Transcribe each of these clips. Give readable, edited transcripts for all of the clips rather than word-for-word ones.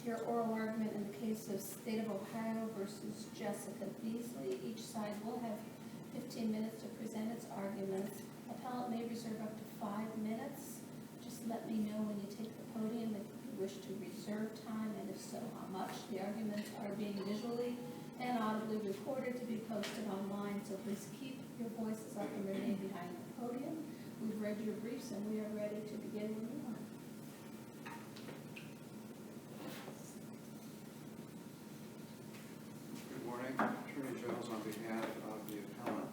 Your oral argument in the case of State of Ohio versus Jessica Beasley. Each side will have 15 minutes to present its arguments. Appellant may reserve up to 5 minutes. Just let me know when you take the podium if you wish to reserve time, and if so, how much. The arguments are being visually and audibly recorded to be posted online, so please keep your voices up and remain behind the podium. We've read your briefs and we are ready to begin when you are. Good morning. Attorney Jones on behalf of the appellant.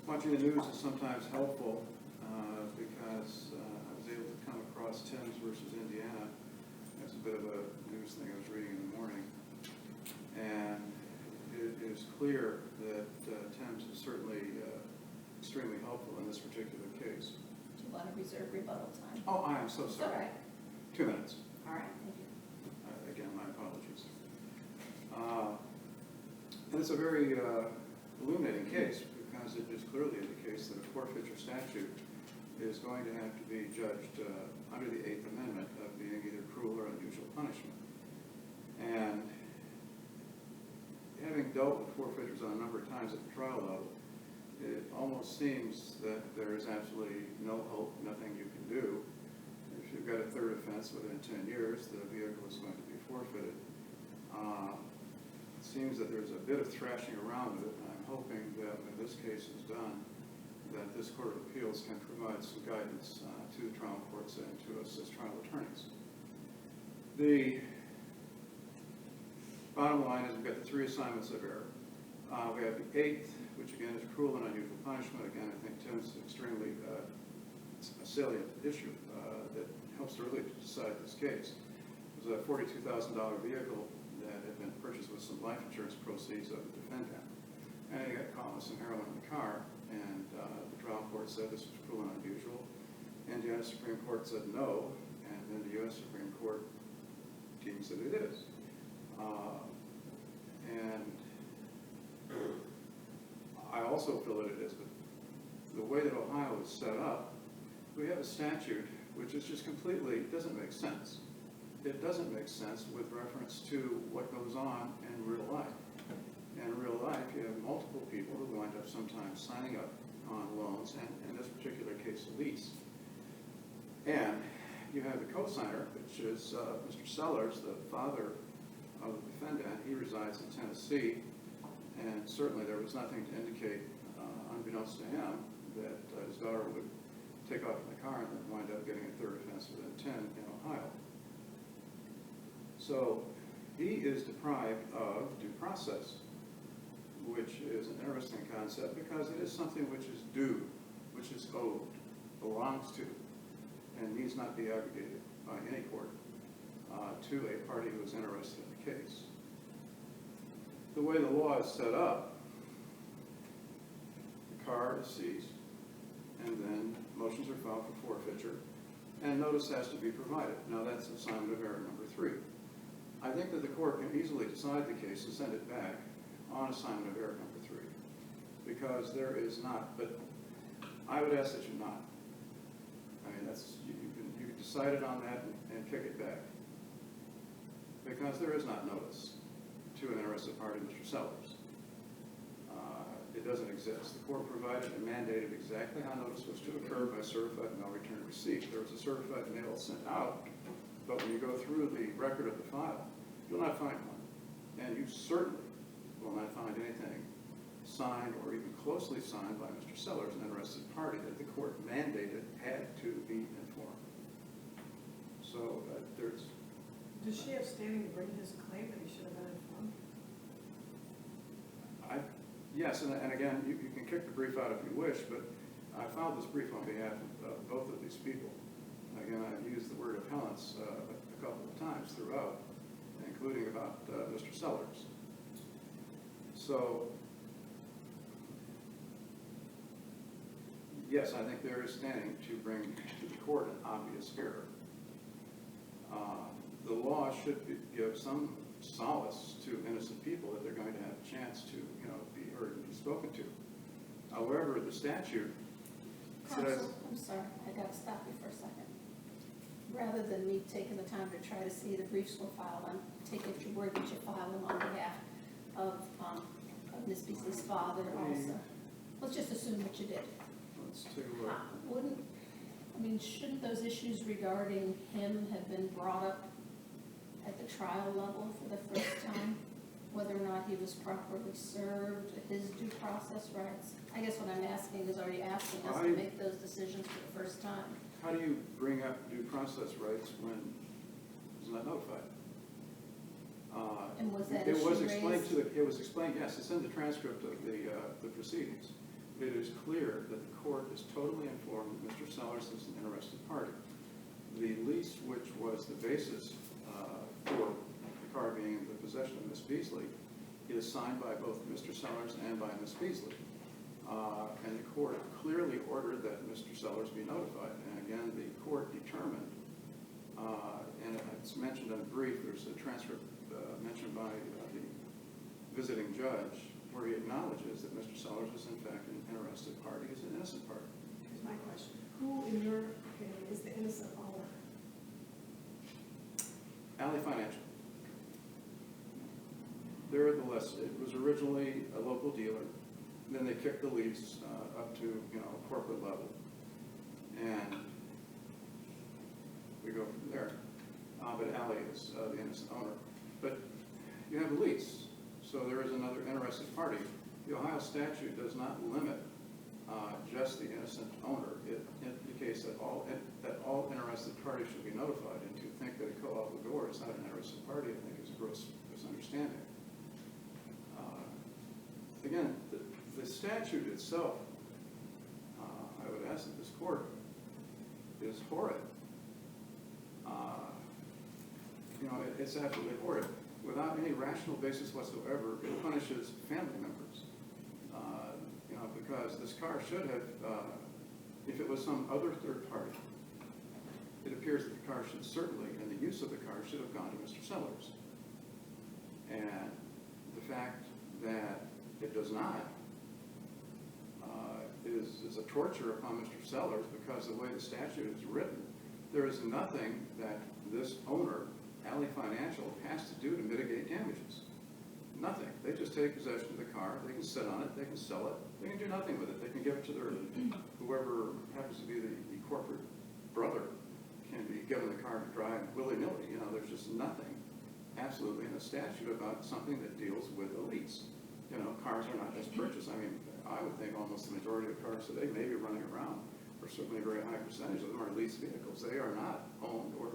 Watching the news is sometimes helpful because I was able to come across Thames versus Indiana. That's a bit of a news thing I was reading in the morning. And it is clear that Thames is certainly extremely helpful in this particular case. Do you want to reserve rebuttal time? Oh, I am so It's sorry. all right. 2 minutes. All right, thank you. Again, my apologies. And it's a very illuminating case because it is clearly indicates that a forfeiture statute is going to have to be judged under the 8th Amendment of being either cruel or unusual punishment. And having dealt with forfeitures on a number of times at the trial level, it almost seems that there is absolutely no hope, nothing you can do. If you've got a third offense within 10 years, the vehicle is going to be forfeited. It seems that there's a bit of thrashing around with it, and I'm hoping that when this case is done, that this Court of Appeals can provide some guidance to the trial courts and to us as trial attorneys. The bottom line is we've got the 3 assignments of error. We have the 8th, which again is cruel and unusual punishment. Again, I think Tim's extremely a salient issue that helps to really decide this case. It was a $42,000 vehicle that had been purchased with some life insurance proceeds of the defendant. And he got caught with some heroin in the car, and the trial court said this was cruel and unusual. Indiana Supreme Court said no, and then the U.S. Supreme Court deems that it is. And I also feel that it is, but the way that Ohio is set up, we have a statute which is just completely, doesn't make sense. It doesn't make sense with reference to what goes on in real life. In real life, you have multiple people who wind up sometimes signing up on loans, and in this particular case, a lease. And you have the co-signer, which is Mr. Sellers, the father of the defendant. He resides in Tennessee, and certainly there was nothing to indicate, unbeknownst to him, that his daughter would take off in the car and then wind up getting a third offense within 10 in Ohio. So he is deprived of due process, which is an interesting concept because it is something which is due, which is owed, belongs to, and needs not be abrogated by any court to a party who is interested in the case. The way the law is set up, the car is seized, and then motions are filed for forfeiture, and notice has to be provided. Now that's assignment of error number 3. I think that the court can easily decide the case and send it back on assignment of error number 3, because there is not, but I would ask that you not. I mean, that's, you can decide it on that and kick it back, because there is not notice to an interested party, Mr. Sellers. It doesn't exist. The court provided and mandated exactly how notice was to occur by certified mail return receipt. There was a certified mail sent out, but when you go through the record of the file, you'll not find one. And you certainly will not find anything signed or even closely signed by Mr. Sellers, an interested party that the court mandated had to be informed. So there's... Does she have standing to bring his claim that he should have been informed? Yes, and again, you can kick the brief out if you wish, but I filed this brief on behalf of both of these people. Again, I've used the word appellants a couple of times throughout, including about Mr. Sellers. So, yes, I think there is standing to bring to the court an obvious error. The law should give some solace to innocent people that they're going to have a chance to, be heard and be spoken to. However, the statute Counsel, I'm sorry, I gotta stop you for a second. Rather than me taking the time to try to see the briefs were filed, I'm taking your word that you filed them on behalf of Ms. Beasley's father also. Let's just assume that you did. Let's take a look. Shouldn't those issues regarding him have been brought up at the trial level for the first time? Whether or not he was properly served, his due process rights? I guess what I'm asking is, are you asking us to make those decisions for the first time? How do you bring up due process rights when he's not notified? And was that It issue was explained raised? to the, it was explained, yes, it's in the transcript of the proceedings. It is clear that the court is totally informed that Mr. Sellers is an interested party. The lease, which was the basis for the car being in the possession of Ms. Beasley, is signed by both Mr. Sellers and by Ms. Beasley. And the court clearly ordered that Mr. Sellers be notified. And again, the court determined, and it's mentioned in a brief, there's a transcript mentioned by the visiting judge, where he acknowledges that Mr. Sellers is in fact an interested party, is an innocent party. Here's my question. Who, in your opinion, is the innocent owner? Alley Financial. They're the less, it was originally a local dealer, then they kicked the lease up to, a corporate level. And we go from there. But Alley is the innocent owner. But you have a lease, so there is another interested party. The Ohio statute does not limit just the innocent owner. It indicates that all interested parties should be notified, and to think that a co-obligor is not an interested party, I think is a gross misunderstanding. Again, the statute itself, I would ask that this court, is horrid. It's absolutely horrid. Without any rational basis whatsoever, it punishes family members. Because this car should have, if it was some other third party, it appears that the car should certainly, and the use of the car should have gone to Mr. Sellers. And the fact that it does not is a torture upon Mr. Sellers, because the way the statute is written, there is nothing that this owner, Alley Financial, has to do to mitigate damages. Nothing. They just take possession of the car, they can sit on it, they can sell it, they can do nothing with it. They can give it to their, whoever happens to be the corporate brother can be given the car to drive willy-nilly. There's just nothing absolutely in the statute about something that deals with a lease. Cars are not just purchased. I would think almost the majority of cars today may be running around, or certainly a very high percentage of them are leased vehicles. They are not owned or,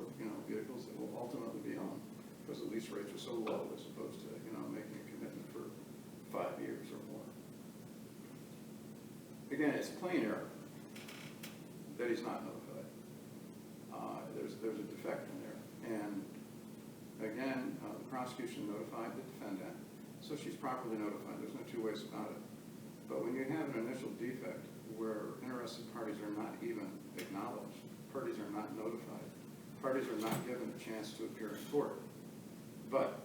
vehicles that will ultimately be owned, because the lease rates are so low as opposed to, making a commitment for 5 years or more. Again, it's plain error that he's not notified. There's a defect in there. And again, the prosecution notified the defendant, so she's properly notified. There's no two ways about it. But when you have an initial defect where interested parties are not even acknowledged, parties are not notified, parties are not given a chance to appear in court, but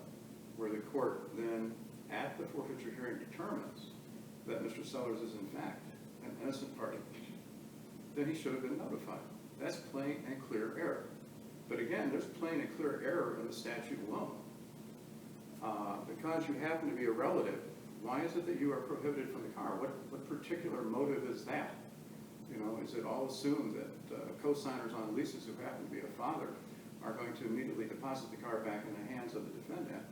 where the court then, at the forfeiture hearing, determines that Mr. Sellers is in fact an innocent party, then he should have been notified. That's plain and clear error. But again, there's plain and clear error in the statute alone. Because you happen to be a relative, why is it that you are prohibited from the car? What particular motive is that? Is it all assumed that co-signers on leases who happen to be a father are going to immediately deposit the car back in the hands of the defendant?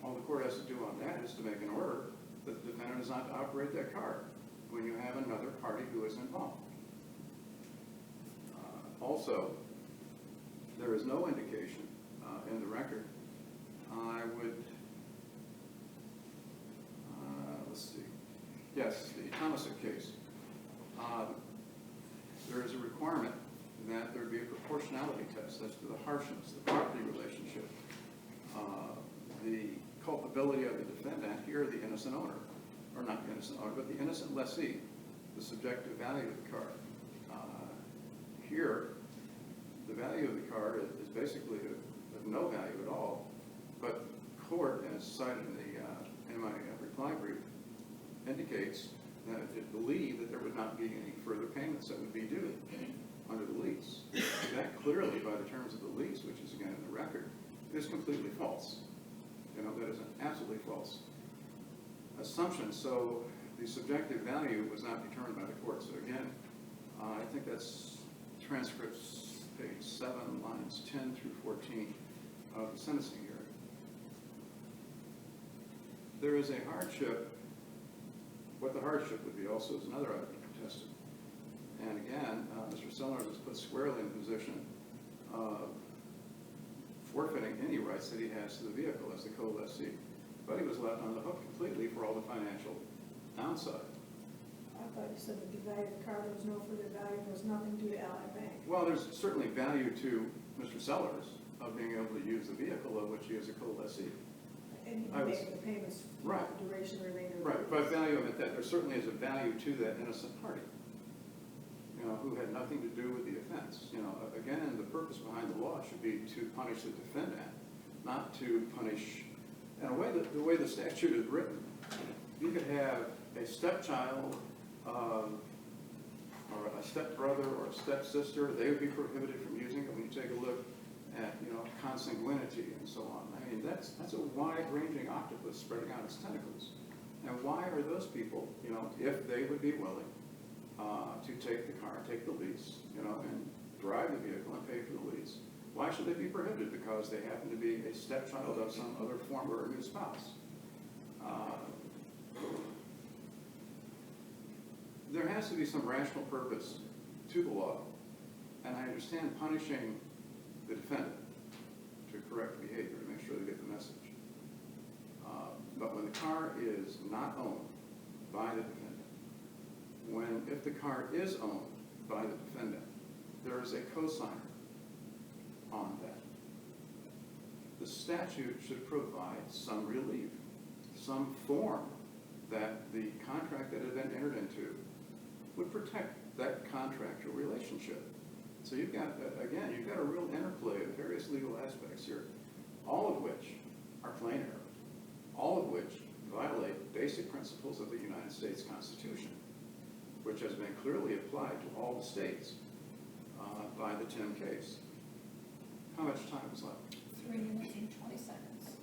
All the court has to do on that is to make an order that the defendant is not to operate that car when you have another party who is involved. Also, there is no indication in the record. I would, let's see. Yes, the Thomason case. There is a requirement that there be a proportionality test as to the harshness, the property relationship, the culpability of the defendant, here the innocent owner, or not the innocent owner, but the innocent lessee, the subjective value of the car. Here, the value of the car is basically of no value at all, but court, as cited in my reply brief, indicates that it believed that there would not be any further payments that would be due under the lease. That clearly, by the terms of the lease, which is again in the record, is completely false. You know, that is an absolutely false assumption. So the subjective value was not determined by the court. So again, I think that's transcripts page 7, lines 10 through 14 of the sentencing hearing. There is a hardship. What the hardship would be also is another item contested. And again, Mr. Sellers was put squarely in the position of forfeiting any rights that he has to the vehicle as the co-lessee. But he was left on the hook completely for all the financial downside. I thought you said that the value of the car, there was no further value, there was nothing due to Ally Bank. Well, there's certainly value to Mr. Sellers of being able to use the vehicle of which he is a co-lessee. And he I was- made the payments for Right. the duration, the remainder of the Right, lease. but value of it, that there certainly is a value to that innocent party, you know, who had nothing to do with the offense. You know, again, the purpose behind the law should be to punish the defendant, not to punish, and the way the statute is written, you could have a stepchild, or a stepbrother or a stepsister, they would be prohibited from using it when you take a look at, you know, consanguinity and so on. I mean, that's a wide-ranging octopus spreading out its tentacles. And why are those people, you know, if they would be willing to take the car, take the lease, you know, and drive the vehicle and pay for the lease, why should they be prohibited? Because they happen to be a stepchild of some other former or new spouse. There has to be some rational purpose to the law, and I understand punishing the defendant to correct behavior, to make sure they get the message. But when the car is not owned by the defendant, if the car is owned by the defendant, there is a cosigner on that. The statute should provide some relief, some form that the contract that had been entered into would protect that contractual relationship. So you've got, again, you've got a real interplay of various legal aspects here, all of which are plain error, all of which violate basic principles of the United States Constitution, which has been clearly applied to all the states by the Tim case. How much time is left? 3 minutes and 20 seconds.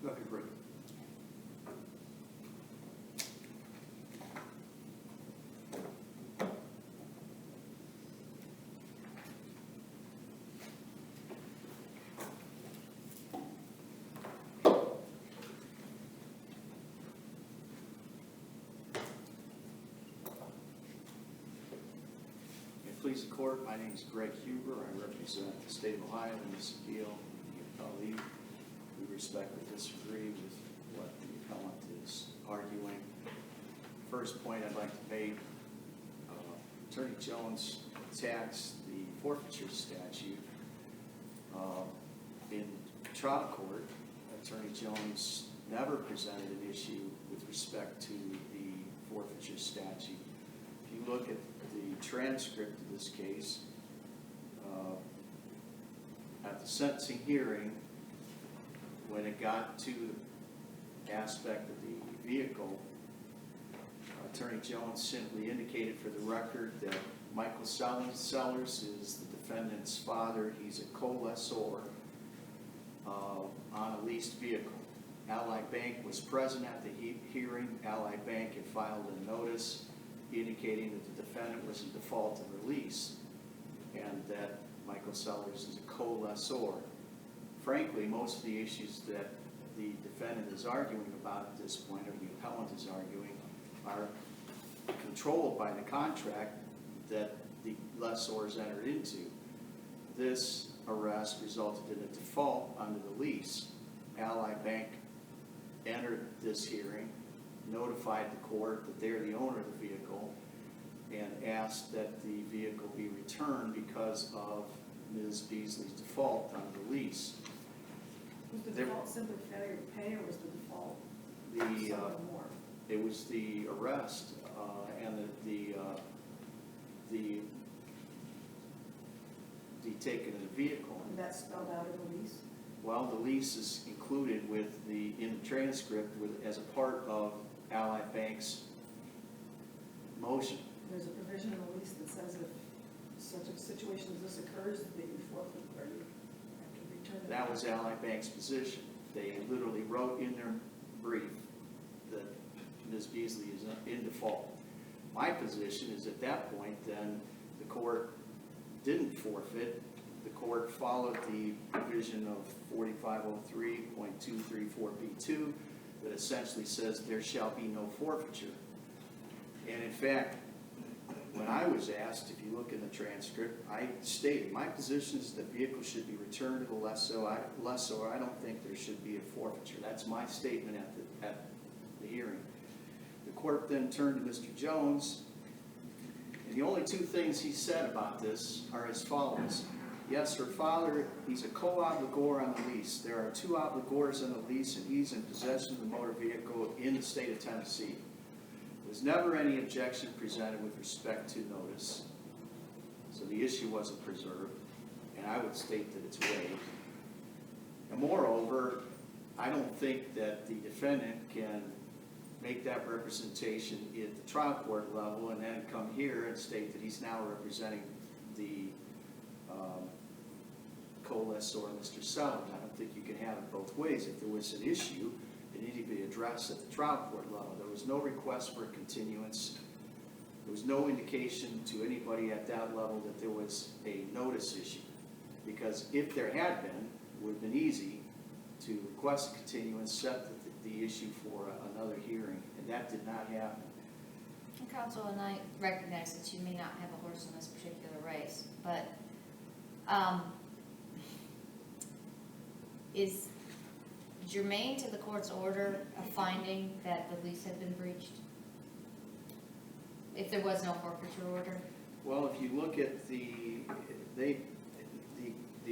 Nothing further. Please the court, my name is Greg Huber. I represent the state of Ohio in this appeal. The appellee, we respectfully disagree with what the appellant is arguing. First point I'd like to make, Attorney Jones attacks the forfeiture statute. In trial court, Attorney Jones never presented an issue with respect to the forfeiture statute. If you look at the transcript of this case, at the sentencing hearing, when it got to the aspect of the vehicle, Attorney Jones simply indicated for the record that Michael Sellers is the defendant's father. He's a co-lessor on a leased vehicle. Ally Bank was present at the hearing. Ally Bank had filed a notice indicating that the defendant was in default of the lease and that Michael Sellers is a co-lessor. Frankly, most of the issues that the defendant is arguing about at this point, or the appellant is arguing, are controlled by the contract that the lessors entered into. This arrest resulted in a default under the lease. Ally Bank entered this hearing, notified the court that they're the owner of the vehicle, and asked that the vehicle be returned because of Ms. Beasley's default on the lease. Was the default simply failure to pay, or was the default something more? It was the arrest and the taking of the vehicle. And that's spelled out in the lease? Well, the lease is included in the transcript as a part of Ally Bank's motion. There's a provision in the lease that says if such a situation as this occurs, that you forfeit or you have to return it. That was Ally Bank's position. They literally wrote in their brief that Ms. Beasley is in default. My position is at that point, then the court didn't forfeit. The court followed the provision of 4503.234B2 that essentially says there shall be no forfeiture. And in fact, when I was asked, if you look in the transcript, I stated my position is the vehicle should be returned to the lessor. I don't think there should be a forfeiture. That's my statement at the hearing. The court then turned to Mr. Jones, and the only two things he said about this are as follows. Yes, her father, he's a co-obligor on the lease. There are two obligors on the lease, and he's in possession of the motor vehicle in the state of Tennessee. There was never any objection presented with respect to notice, so the issue wasn't preserved, and I would state that it's waived. And moreover, I don't think that the defendant can make that representation at the trial court level and then come here and state that he's now representing the co-lessor, Mr. Sullivan. I don't think you can have it both ways. If there was an issue, it needed to be addressed at the trial court level. There was no request for a continuance. There was no indication to anybody at that level that there was a notice issue. Because if there had been, it would have been easy to request a continuance, set the issue for another hearing, and that did not happen. Counsel, and I recognize that you may not have a horse in this particular race, but is germane to the court's order a finding that the lease had been breached? If there was no forfeiture order? Well, if you look at the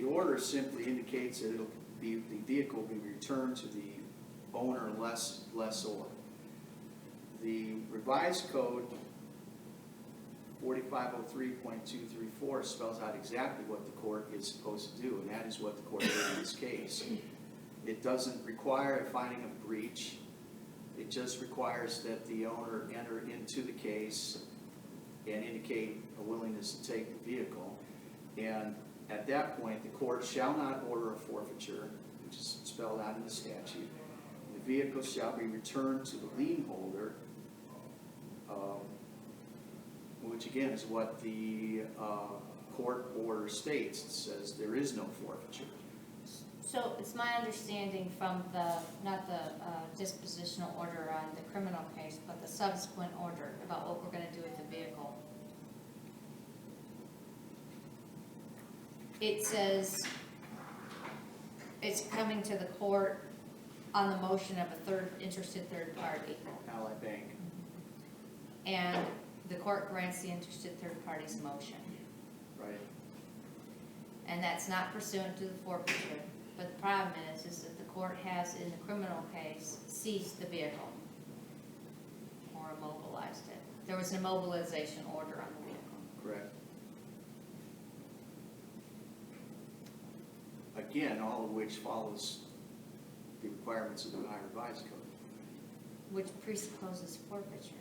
order simply indicates that the vehicle will be returned to the owner lessor. The revised code 4503.234 spells out exactly what the court is supposed to do, and that is what the court did in this case. It doesn't require a finding of breach. It just requires that the owner enter into the case and indicate a willingness to take the vehicle. And at that point, the court shall not order a forfeiture, which is spelled out in the statute. The vehicle shall be returned to the lien holder, which again is what the court order states. It says there is no forfeiture. So it's my understanding from not the dispositional order on the criminal case, but the subsequent order about what we're going to do with the vehicle. It says it's coming to the court on the motion of a interested third party. Ally Bank. And the court grants the interested third party's motion. Right. And that's not pursuant to the forfeiture. But the problem is that the court has, in the criminal case, seized the vehicle or immobilized it. There was an immobilization order on the vehicle. Correct. Again, all of which follows the requirements of the Ohio Revised Code. Which presupposes forfeiture.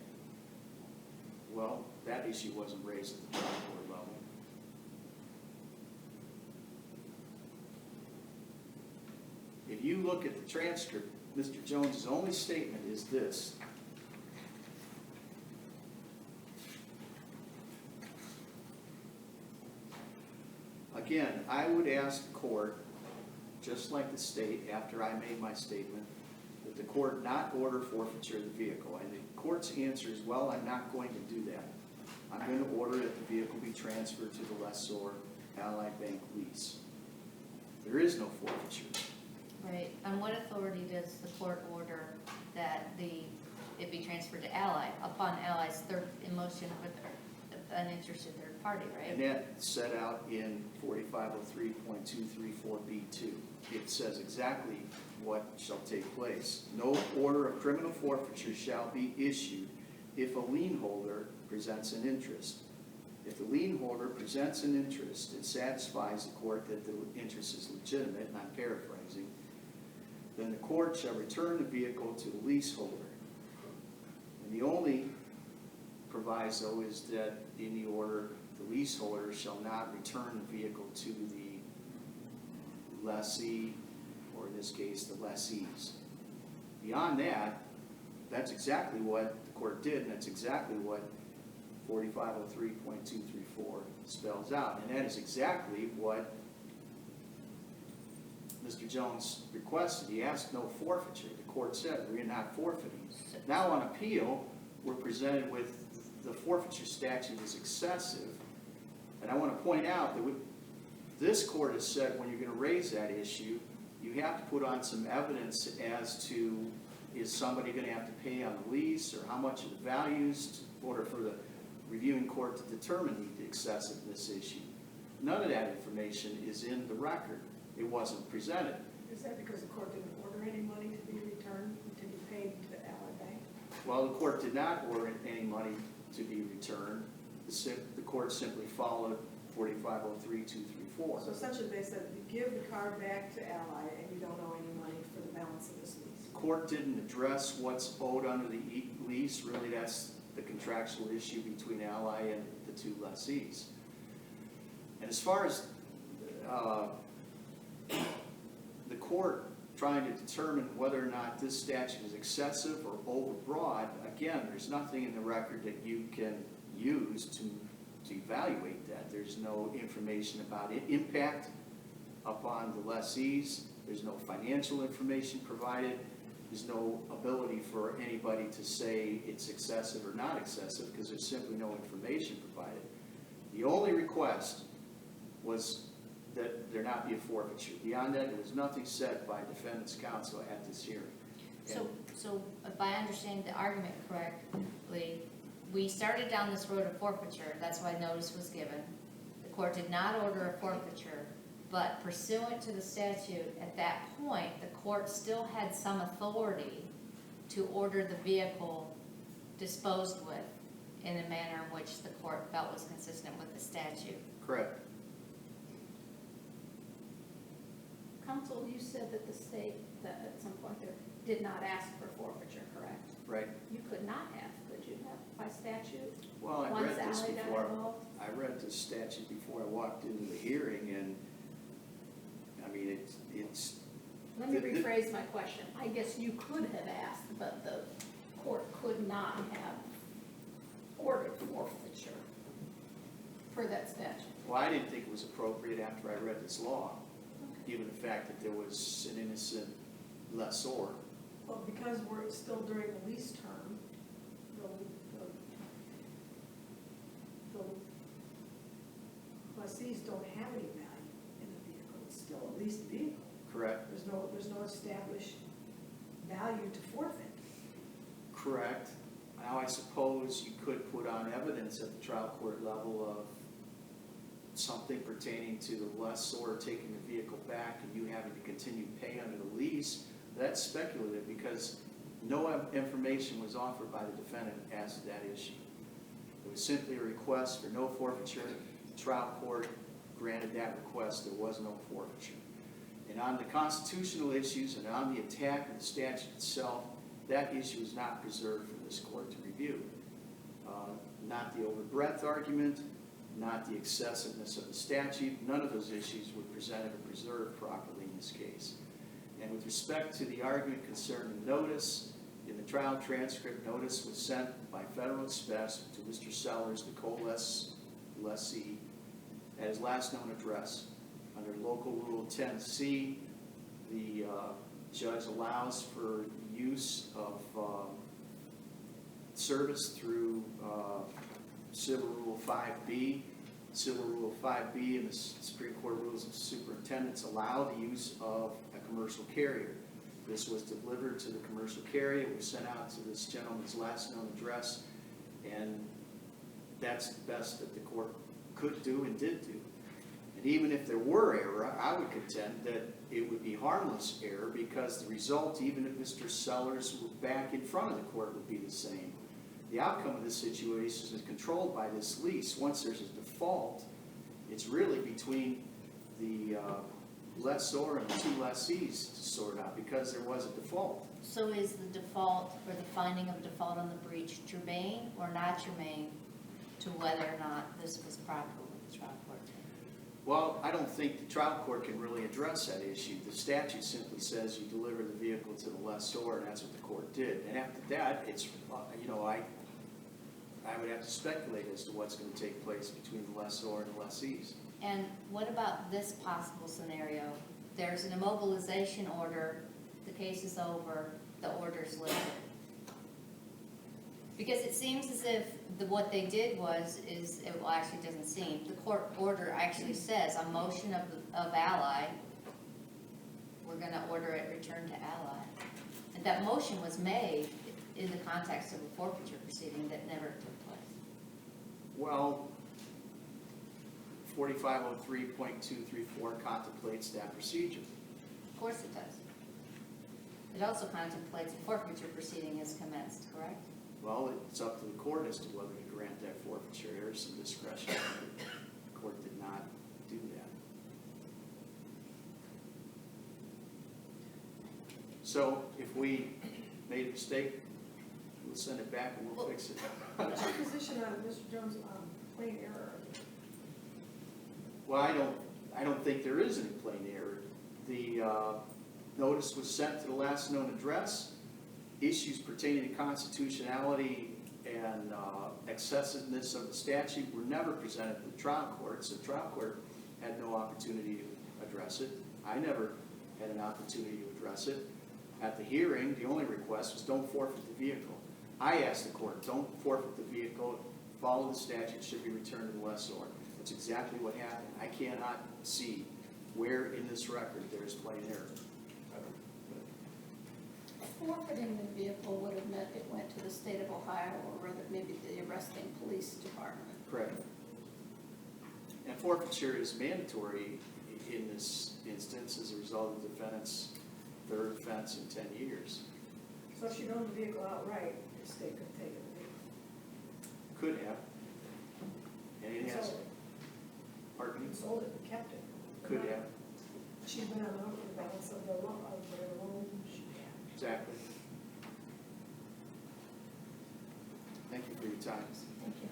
Well, that issue wasn't raised at the trial court level. If you look at the transcript, Mr. Jones's only statement is this. Again, I would ask the court, just like the state, after I made my statement, that the court not order forfeiture of the vehicle. And the court's answer is, well, I'm not going to do that. I'm going to order that the vehicle be transferred to the lessor Allied Bank lease. There is no forfeiture. Right. On what authority does the court order that it be transferred to Ally upon Ally's motion with an interested third party, right? And that's set out in 4503.234B2. It says exactly what shall take place. No order of criminal forfeiture shall be issued if a lien holder presents an interest. If the lien holder presents an interest and satisfies the court that the interest is legitimate, and I'm paraphrasing, then the court shall return the vehicle to the leaseholder. And the only proviso is that in the order, the leaseholder shall not return the vehicle to the lessee, or in this case, the lessees. Beyond that, that's exactly what the court did, and that's exactly what 4503.234 spells out. And that is exactly what Mr. Jones requested. He asked no forfeiture. The court said, we're not forfeiting. Now on appeal, we're presented with the forfeiture statute is excessive. And I want to point out that this court has said when you're going to raise that issue, you have to put on some evidence as to, is somebody going to have to pay on the lease, or how much of the values, in order for the reviewing court to determine the excessiveness issue. None of that information is in the record. It wasn't presented. Is that because the court didn't order any money to be returned, to be paid to Ally Bank? Well, the court did not order any money to be returned. The court simply followed 4503.234. So essentially they said, you give the car back to Ally and you don't owe any money for the balance of this lease. The court didn't address what's owed under the lease. Really, that's the contractual issue between Ally and the two lessees. And as far as the court trying to determine whether or not this statute is excessive or overbroad, again, there's nothing in the record that you can use to evaluate that. There's no information about impact upon the lessees. There's no financial information provided. There's no ability for anybody to say it's excessive or not excessive, because there's simply no information provided. The only request was that there not be a forfeiture. Beyond that, there was nothing said by defendant's counsel at this hearing. So if I understand the argument correctly, we started down this road of forfeiture, that's why notice was given. The court did not order a forfeiture, but pursuant to the statute, at that point, the court still had some authority to order the vehicle disposed with in a manner in which the court felt was consistent with the statute. Correct. Counsel, you said that the state, that at some point there, did not ask for forfeiture, correct? Right. You could not have, could you have, by statute? Well, I Once read this Ally got before. involved? I read this statute before I walked into the hearing, and I mean, it's. Let me rephrase my question. I guess you could have asked, but the court could not have ordered forfeiture for that statute. Well, I didn't think it was appropriate after I read this law, given the fact that there was an innocent lessor. Well, because we're still during the lease term, the lessees don't have any value in the vehicle. It's still a leased vehicle. Correct. There's no established value to forfeit. Correct. Now, I suppose you could put on evidence at the trial court level of something pertaining to the lessor taking the vehicle back and you having to continue to pay under the lease. That's speculative, because no information was offered by the defendant as to that issue. It was simply a request for no forfeiture. The trial court granted that request. There was no forfeiture. And on the constitutional issues and on the attack of the statute itself, that issue is not preserved for this court to review. Not the overbreadth argument, not the excessiveness of the statute. None of those issues were presented or preserved properly in this case. And with respect to the argument concerning notice, in the trial transcript, notice was sent by Federal Express to Mr. Sellers, the co-lessee, at his last known address. Under Local Rule 10C, the judge allows for use of service through Civil Rule 5B. Civil Rule 5B and the Supreme Court Rules of Superintendents allow the use of a commercial carrier. This was delivered to the commercial carrier. It was sent out to this gentleman's last known address, and that's the best that the court could do and did do. And even if there were error, I would contend that it would be harmless error, because the result, even if Mr. Sellers were back in front of the court, would be the same. The outcome of this situation is controlled by this lease. Once there's a default, it's really between the lessor and the two lessees to sort out because there was a default. So is the default or the finding of default on the breach germane or not germane to whether or not this was proper with the trial court? Well, I don't think the trial court can really address that issue. The statute simply says you deliver the vehicle to the lessor, and that's what the court did. And after that, it's, I would have to speculate as to what's going to take place between the lessor and the lessees. And what about this possible scenario? There's an immobilization order, the case is over, the order's lifted. Because it seems as if what they did well, actually it doesn't seem, the court order actually says, on motion of Ally, we're gonna order it returned to Ally. And that motion was made in the context of a forfeiture proceeding that never took place. Well, 4503.234 contemplates that procedure. Of course it does. It also contemplates a forfeiture proceeding has commenced, correct? Well, it's up to the court as to whether to grant that forfeiture. There is some discretion. The court did not do that. So if we made a mistake, we'll send it back and we'll fix it. What's your position on Mr. Jones' plain error? Well, I don't think there is any plain error. The notice was sent to the last known address. Issues pertaining to constitutionality and excessiveness of the statute were never presented to the trial court, so the trial court had no opportunity to address it. I never had an opportunity to address it. At the hearing, the only request was don't forfeit the vehicle. I asked the court, don't forfeit the vehicle, follow the statute, should be returned to the lessor. That's exactly what happened. I cannot see where in this record there is plain error. Forfeiting the vehicle would have meant it went to the state of Ohio, or rather maybe the arresting police department. Correct. And forfeiture is mandatory in this instance as a result of the defendant's third offense in 10 years. So if she'd owned the vehicle outright, the state could have taken the vehicle. Could have. And it has. Sold it. Pardon me? Sold it and kept it. Could have. She's been on the hook for the balance of the loan, she had. Exactly. Thank you for your time. Thank you.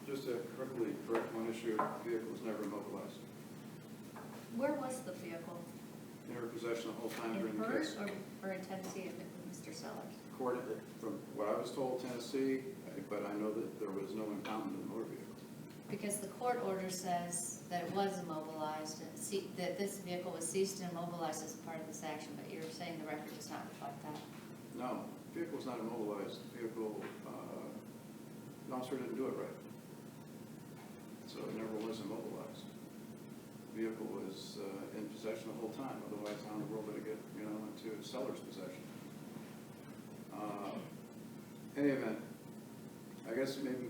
Just to quickly correct one issue, the vehicle was never immobilized. Where was the vehicle? In her possession the whole time In during the hers case. or in Tennessee with Mr. Sellers? According to, from what I was told, Tennessee, but I know that there was no impoundment in the motor vehicle. Because the court order says that it was immobilized, and that this vehicle was seized and immobilized as part of this action, but you're saying the record does not reflect that. No, the vehicle was not immobilized. The vehicle, the officer didn't do it right. So it never was immobilized. The vehicle was in possession the whole time, otherwise how in the world did it get, into seller's possession? Any event, I guess maybe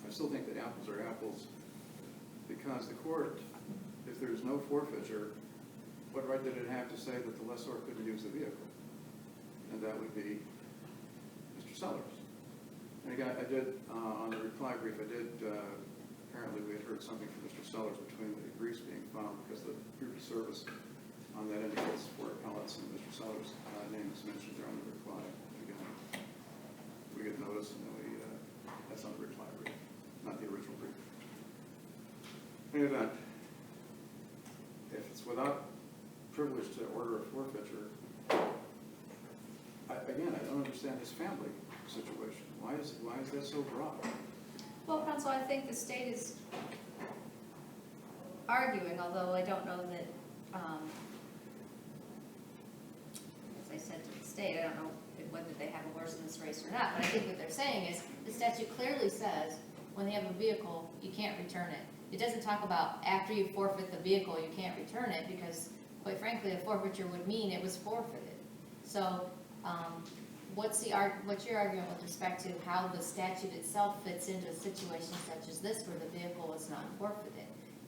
I still think that apples are apples, because the court, if there's no forfeiture, what right did it have to say that the lessor couldn't use the vehicle? And that would be Mr. Sellers. And again, I did, on the reply brief, apparently we had heard something from Mr. Sellers between the briefs being filed, because the brief of service on that indicates for appellates, and Mr. Sellers' name is mentioned there on the reply. Again, we get notice, and then that's on the reply brief, not the original brief. In any event, if it's without privilege to order a forfeiture, again, I don't understand this family situation. Why is that so broad? Well, counsel, I think the state is arguing, although I don't know that, as I said to the state, I don't know whether they have a horse in this race or not, but I think what they're saying is the statute clearly says when they have a vehicle, you can't return it. It doesn't talk about after you forfeit the vehicle, you can't return it, because quite frankly, a forfeiture would mean it was forfeited. So, what's your argument with respect to how the statute itself fits into a situation such as this where the vehicle is not forfeited?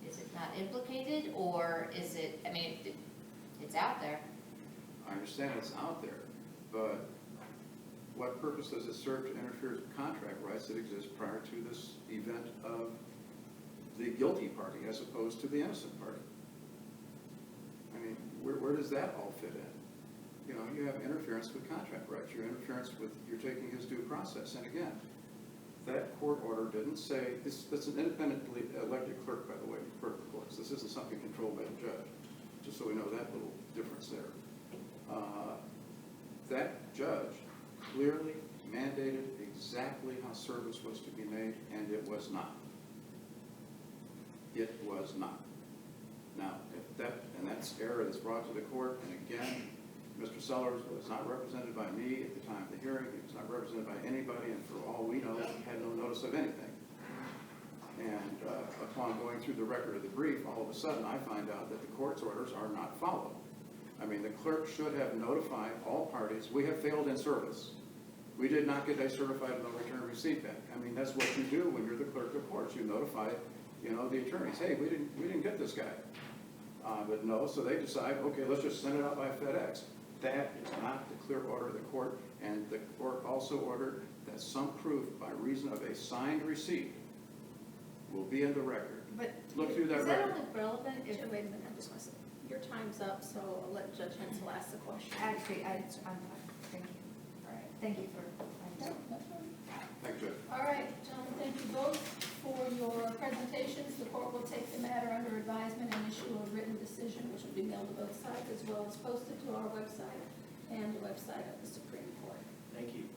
Is it not implicated, or is it, it's out there. I understand it's out there, but what purpose does it serve to interfere with contract rights that exist prior to this event of the guilty party as opposed to the innocent party? I mean, where does that all fit in? You know, you have interference with contract rights, you're taking his due process. And again, that court order didn't say, that's an independently elected clerk, by the way, clerk of courts. This isn't something controlled by the judge, just so we know that little difference there. That judge clearly mandated exactly how service was to be made, and it was not. It was not. Now, if that's error that's brought to the court, and again, Mr. Sellers was not represented by me at the time of the hearing, he was not represented by anybody, and for all we know, he had no notice of anything. And upon going through the record of the brief, all of a sudden I find out that the court's orders are not followed. I mean, the clerk should have notified all parties, we have failed in service. We did not get a certified no return receipt back. I mean, that's what you do when you're the clerk of courts. You notify, you know, the attorneys, hey, we didn't get this guy. But no, so they decide, okay, let's just send it out by FedEx. That is not the clear order of the court, and the court also ordered that some proof by reason of a signed receipt will be in the record. But Look through that is record. that only relevant if, wait a minute, I just want to say, your time's up, so I'll let Judge Hensel ask the question. Actually, I'm fine, thank you. All right. Thank you for. Thank you, Judge. All right, gentlemen, thank you both for your presentations. The court will take the matter under advisement and issue a written decision, which will be mailed to both sides, as well as posted to our website and the website of the Supreme Court. Thank you.